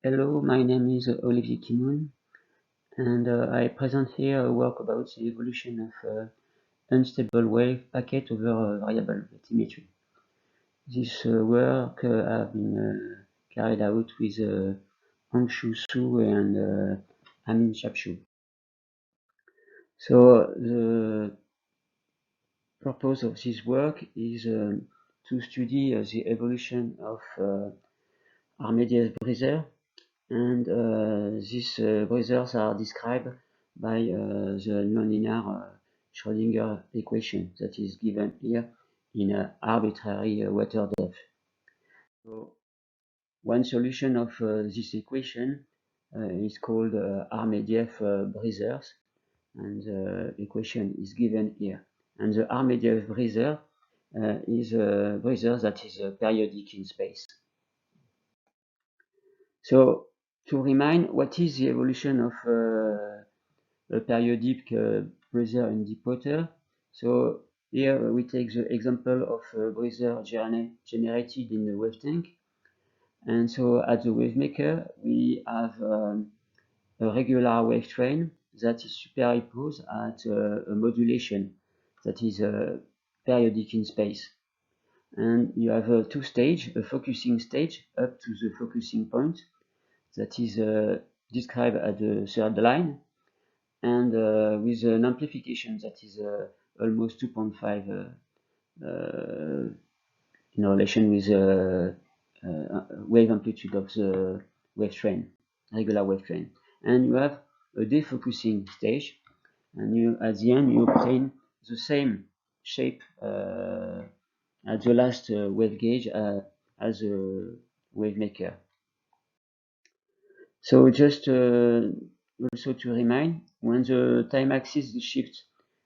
Hello, my name is Olivier Kimoun, and I present here a work about the evolution of unstable wave packet over variable bathymetry. This work has been carried out with Angshu Su and Amin Chapshu. So the purpose of this work is to study the evolution of Armedius-Breezer, and these breezers are described by the nonlinear Schrödinger equation that is given here in an arbitrary water depth. So one solution of this equation is called Armediev-Breezers, and the equation is given here. And the Armediev-Breezer is a breezer that is periodic in space. So to remind, what is the evolution of a periodic breezer in deep water? So here we take the example of a breezer generated in the wave tank. And so at the wave maker, we have a regular wave train that is superimposed at a modulation that is periodic in space. And you have two stages, a focusing stage up to the focusing point that is described at the third line, and with an amplification that is almost 2.5 in relation with the wave amplitude of the wave train, regular wave train. And you have a defocusing stage, and at the end you obtain the same shape at the last wave gauge as a wave maker. So just also to remind, when the time axis shifts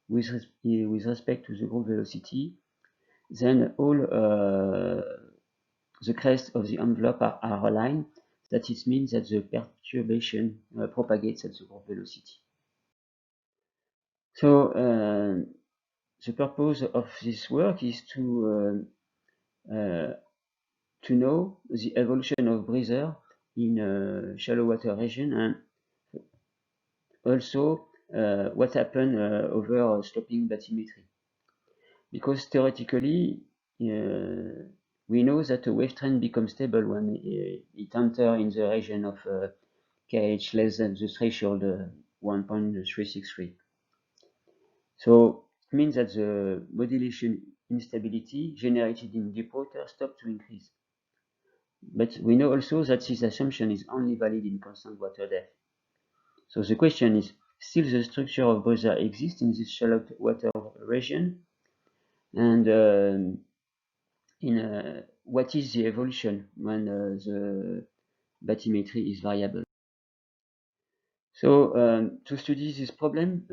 with respect to the group velocity, then all the crests of the envelope are aligned. That it means that the perturbation propagates at the group velocity. So the purpose of this work is to know the evolution of breezer in a shallow water region, and also what happened over sloping bathymetry. Because theoretically, we know that a wave trend becomes stable when it enters in the region of KH less than the threshold 1.363. So it means that the modulation instability generated in deep water stopped to increase. But we know also that this assumption is only valid in constant water depth. So the question is, still the structure of breezer exists in this shallow water region? And what is the evolution when the bathymetry is variable? So to study this problem,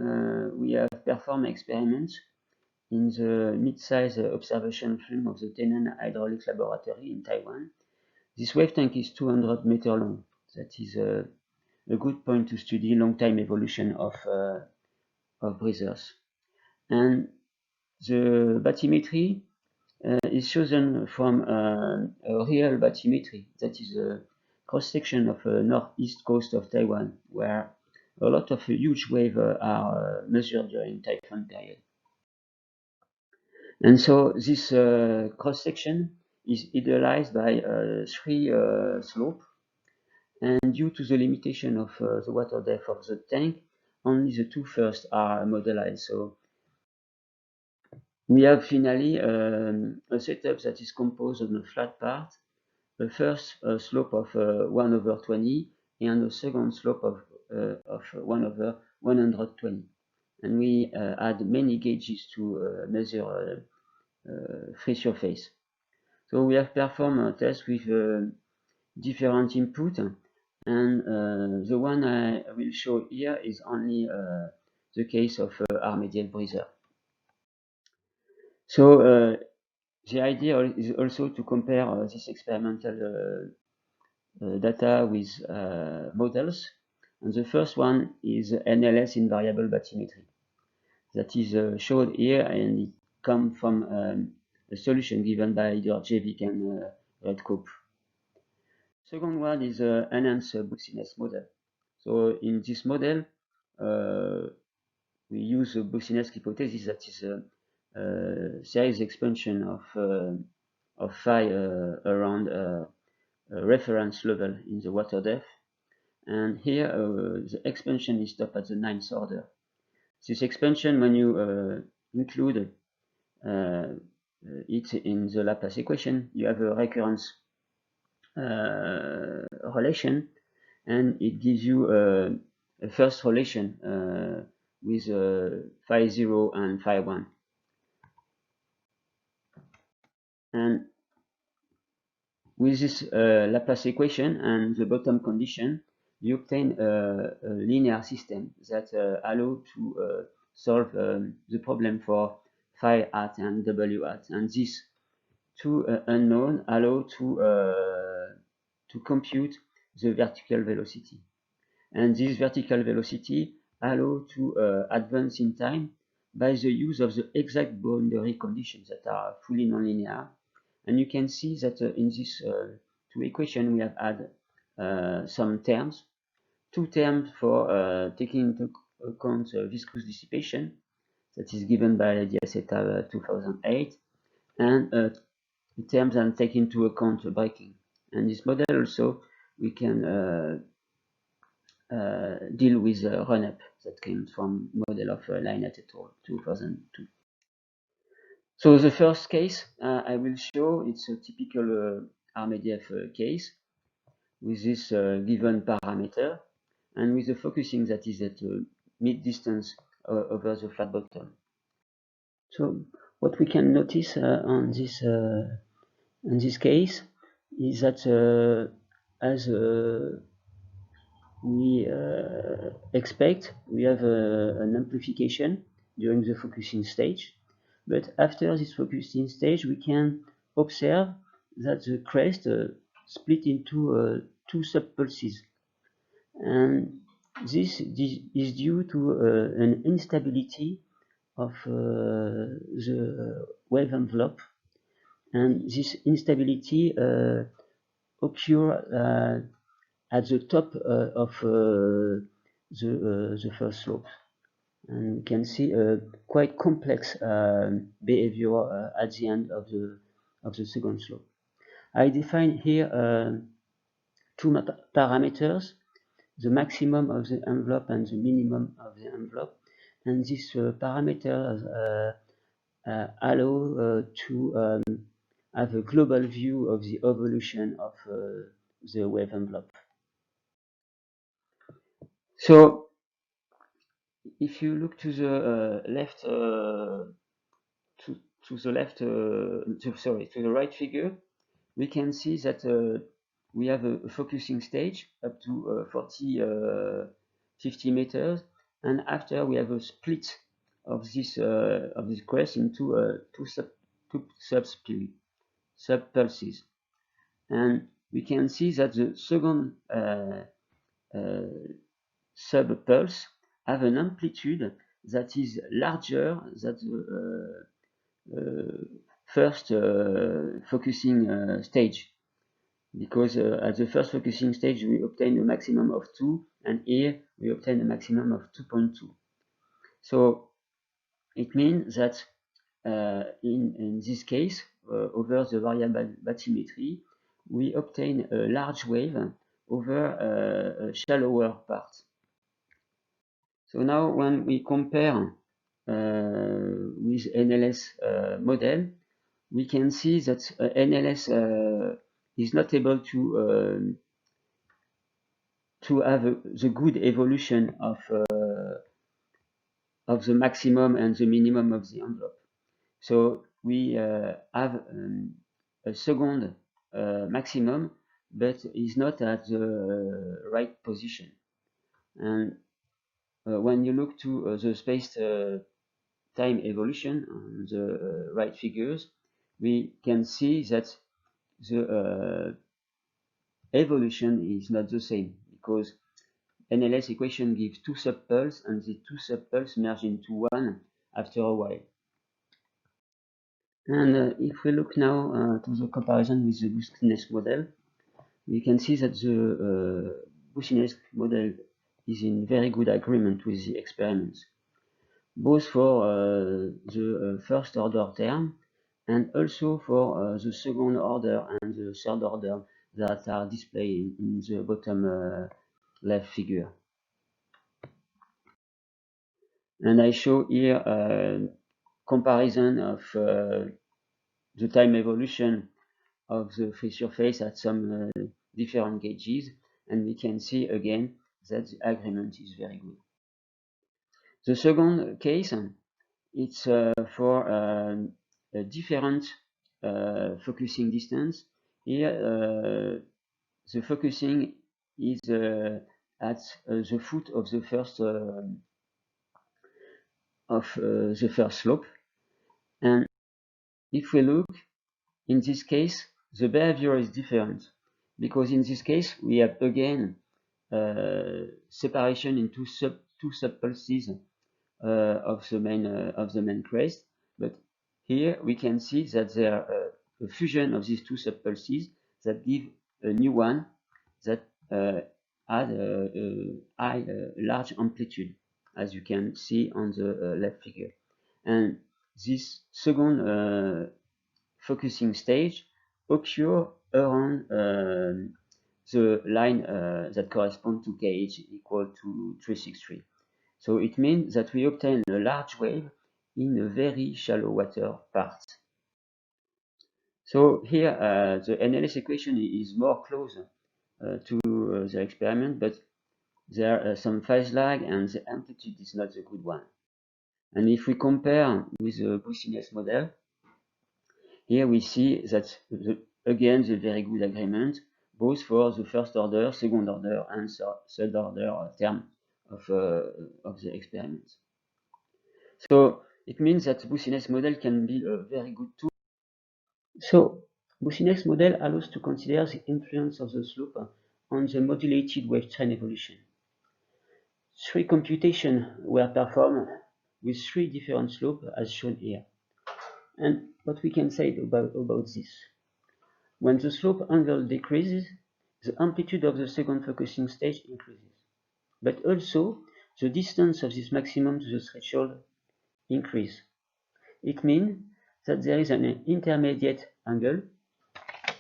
we have performed experiments in the mid-size observation film of the Tenen Hydraulics Laboratory in Taiwan. This wave tank is 200 meters long. That is a good point to study long-time evolution of breezers. And the bathymetry is chosen from a real bathymetry, that is a cross-section of the northeast coast of Taiwan, where a lot of huge waves are measured during typhoon period. And so this cross-section is idealized by three slopes, and due to the limitation of the water depth of the tank, only the two first are modelized. So we have finally a setup that is composed of a flat part, the first slope of 1/20, and the second slope of 1/120. And we add many gauges to measure free surface. So we have performed a test with different input, and the one I will show here is only the case of Armediel-Breezer. So the idea is also to compare this experimental data with models, and the first one is NLS in variable bathymetry. That is showed here, and it comes from a solution given by Djordjevic and Redkop. Second one is enhanced boxiness model. So in this model, we use a boxiness hypothesis, that is a series expansion of phi around a reference level in the water depth. And here the expansion is stopped at the 9th order. This expansion, when you include it in the Laplace equation, you have a recurrence relation, and it gives you a first relation with phi 0 and phi 1. And with this Laplace equation and the bottom condition, you obtain a linear system that allows to solve the problem for phi hat and w hat. And these two unknown allow to compute the vertical velocity. And this vertical velocity allow to advance in time by the use of the exact boundary conditions that are fully nonlinear. And you can see that in these two equations we have had some terms, two terms for taking into account viscous dissipation, that is given by Diaceta 2008, and terms that take into account breaking. And this model also we can deal with run-up that came from model of Leinert et al. 2002. So the first case I will show, it's a typical RMDF case with this given parameter and with the focusing that is at mid distance over the flat bottom. So what we can notice on this case is that as we expect, we have an amplification during the focusing stage. But after this focusing stage, we can observe that the crest split into two subpulses. And this is due to an instability of the wave envelope. And this instability occurs at the top of the first slope. And we can see a quite complex behavior at the end of the second slope. I define here two parameters, the maximum of the envelope and the minimum of the envelope. And these parameters allow to have a global view of the evolution of the wave envelope. So if you look to the left, to the right figure, we can see that we have a focusing stage up to 50 meters, and after we have a split of this crest into two subpulses, and we can see that the second subpulse have an amplitude that is larger than the first focusing stage, because at the first focusing stage we obtain a maximum of 2, and here we obtain a maximum of 2.2. So it means that in this case, over the variable bathymetry, we obtain a large wave over a shallower part. So now when we compare with NLS model, we can see that NLS is not able to have the good evolution of the maximum and the minimum of the envelope. So we have a second maximum, but is not at the right position. And when you look to the space-time evolution on the right figures, we can see that the evolution is not the same, because NLS equation gives two subpulses, and the two subpulses merge into one after a while. And if we look now to the comparison with the boostiness model, we can see that the Boussinesq model is in very good agreement with the experiments, both for the first order term and also for the second order and the third order that are displayed in the bottom left figure. And I show here a comparison of the time evolution of the free surface at some different gauges, and we can see again that the agreement is very good. The second case, it's for a different focusing distance. Here, the focusing is at the foot of the first slope, and if we look, in this case, the behavior is different, because in this case we have again separation into two subpulses of the main crest, but here we can see that there are a fusion of these two subpulses that give a new one that had a large amplitude, as you can see on the left figure. And this second focusing stage occur around the line that corresponds to KH equal to 363. So it means that we obtain a large wave in a very shallow water part. So here the NLS equation is more close to the experiment, but there are some phase lag and the amplitude is not the good one. And if we compare with the Boussinesq model, here we see that again the very good agreement, both for the first order, second order, and third order term of the experiment. So it means that Boussinesq model can be a very good tool. So Boussinesq model allows to consider the influence of the slope on the modulated wave train evolution. 3 computations were performed with 3 different slopes as shown here. And what we can say about this? When the slope angle decreases, the amplitude of the second focusing stage increases. But also, the distance of this maximum to the threshold increases. It means that there is an intermediate angle,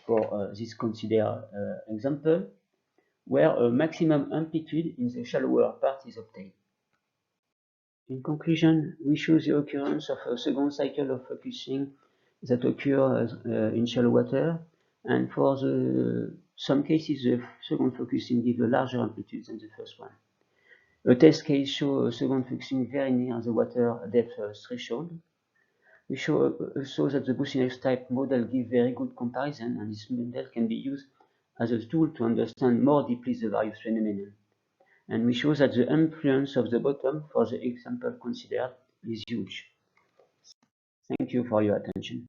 for this considered example, where a maximum amplitude in the shallower part is obtained. In conclusion, we show the occurrence of a second cycle of focusing that occurs in shallow water, and for some cases the second focusing gives a larger amplitude than the first one. A test case shows a second focusing very near the water depth threshold. We show also that the Boussinesq type model gives very good comparison, and this model can be used as a tool to understand more deeply the various phenomena. And we show that the influence of the bottom for the example considered is huge. Thank you for your attention.